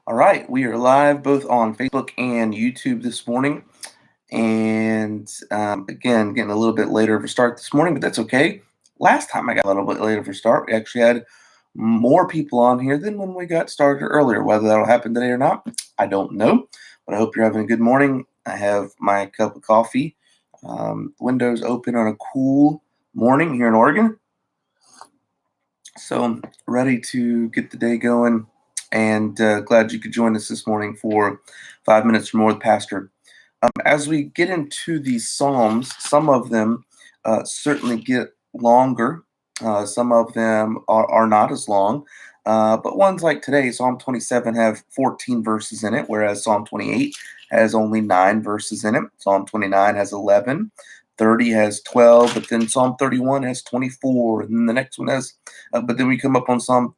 All right, we are live both on Facebook and YouTube this morning. And again, getting a little bit later of a start this morning, but that's okay. Last time I got a little bit later for start, we actually had more people on here than when we got started earlier. Whether that'll happen today or not, I don't know. But I hope you're having a good morning. I have my cup of coffee, windows open on a cool morning here in Oregon. So I'm ready to get the day going, and glad you could join us this morning for 5 minutes or more with Pastor. As we get into these Psalms, some of them certainly get longer. Some of them are not as long. But ones like today, Psalm 27 have 14 verses in it, whereas Psalm 28 has only 9 verses in it. Psalm 29 has 11. 30 has 12, but then Psalm 31 has 24, and then the next one has, but then we come up on some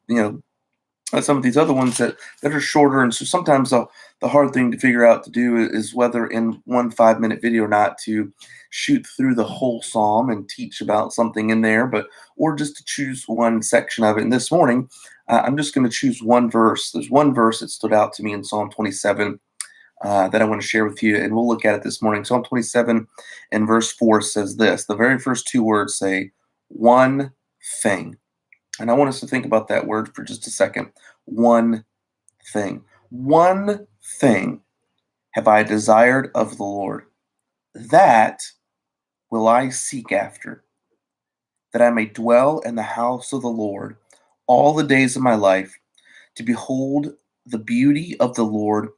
of these other ones that are shorter. And so sometimes the hard thing to figure out to do is whether in one 5 minute video or not to shoot through the whole psalm and teach about something in there, but or just to choose one section of it. And this morning, I'm just going to choose one verse. There's one verse that stood out to me in Psalm 27 that I want to share with you, and we'll look at it this morning. Psalm 27 and verse 4 says this. The very first two words say, one thing. And I want us to think about that word for just a second. One thing. One thing have I desired of the Lord, that will I seek after, that I may dwell in the house of the Lord all the days of my life, to behold the beauty of the Lord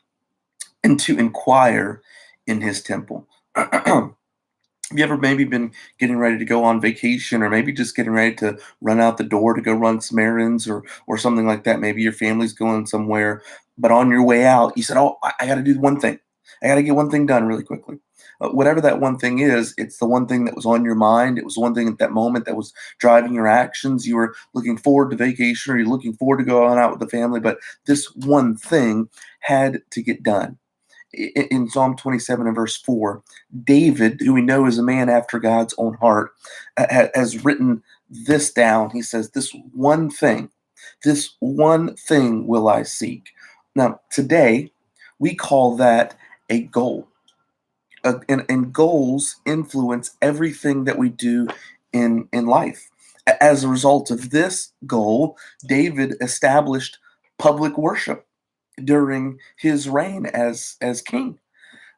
and to inquire in his temple. Have you ever maybe been getting ready to go on vacation, or maybe just getting ready to run out the door to go run some errands, or something like that? Maybe your family's going somewhere, but on your way out, you said, "Oh, I got to do one thing. I got to get one thing done really quickly." Whatever that one thing is, it's the one thing that was on your mind. It was one thing at that moment that was driving your actions. You were looking forward to vacation, or you're looking forward to going out with the family, but this one thing had to get done. In Psalm 27 and verse 4, David, who we know is a man after God's own heart, has written this down. He says, this one thing will I seek. Now, today, we call that a goal. And goals influence everything that we do in life. As a result of this goal, David established public worship during his reign as king.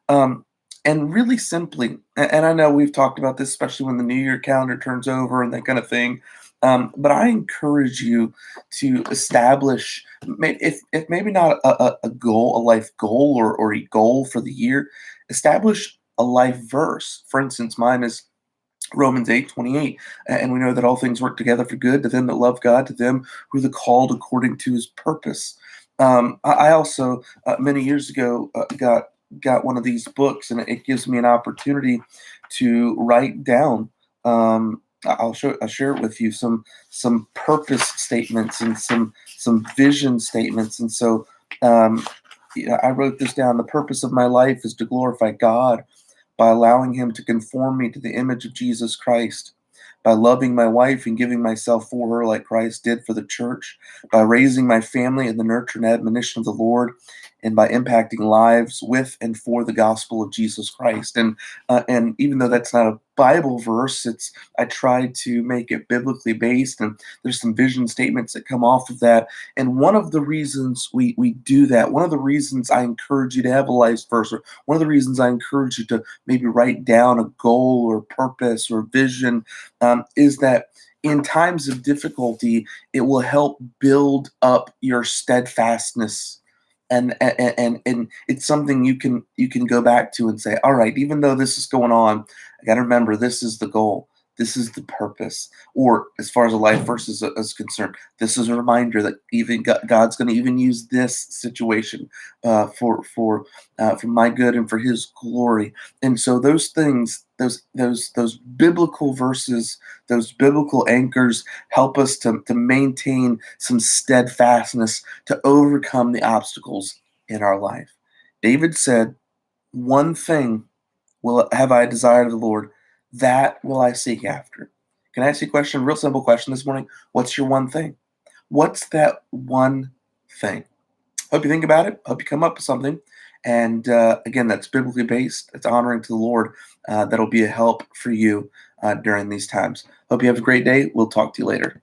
Um, and really simply, and I know we've talked about this, especially when the New Year calendar turns over and that kind of thing. But I encourage you to establish, if maybe not a goal, a life goal, or a goal for the year, establish a life verse. For instance, mine is Romans 8:28, and we know that all things work together for good to them that love God, to them who are the called according to his purpose. I also many years ago got one of these books, and it gives me an opportunity to write down. I'll share it with you, some purpose statements and some vision statements. And so um, I wrote this down. The purpose of my life is to glorify God by allowing him to conform me to the image of Jesus Christ, by loving my wife and giving myself for her like Christ did for the church, by raising my family in the nurture and admonition of the Lord, and by impacting lives with and for the gospel of Jesus Christ. And even though that's not a Bible verse, I tried to make it biblically based, and there's some vision statements that come off of that. And one of the reasons we do that, one of the reasons I encourage you to have a life verse, or one of the reasons I encourage you to maybe write down a goal or purpose or vision, is that in times of difficulty, it will help build up your steadfastness. And it's something you can go back to and say, all right, even though this is going on, I got to remember this is the goal. This is the purpose. Or as far as a life verse is concerned, this is a reminder that even God's going to even use this situation for my good and for His glory. And so those things, those biblical verses, those biblical anchors, help us to maintain some steadfastness to overcome the obstacles in our life. David said, "One thing will have I desired of the Lord, that will I seek after." Can I ask you a question? Real simple question this morning. What's your one thing? What's that one thing? Hope you think about it. Hope you come up with something. And again, that's biblically based. It's honoring to the Lord. That'll be a help for you during these times. Hope you have a great day. We'll talk to you later.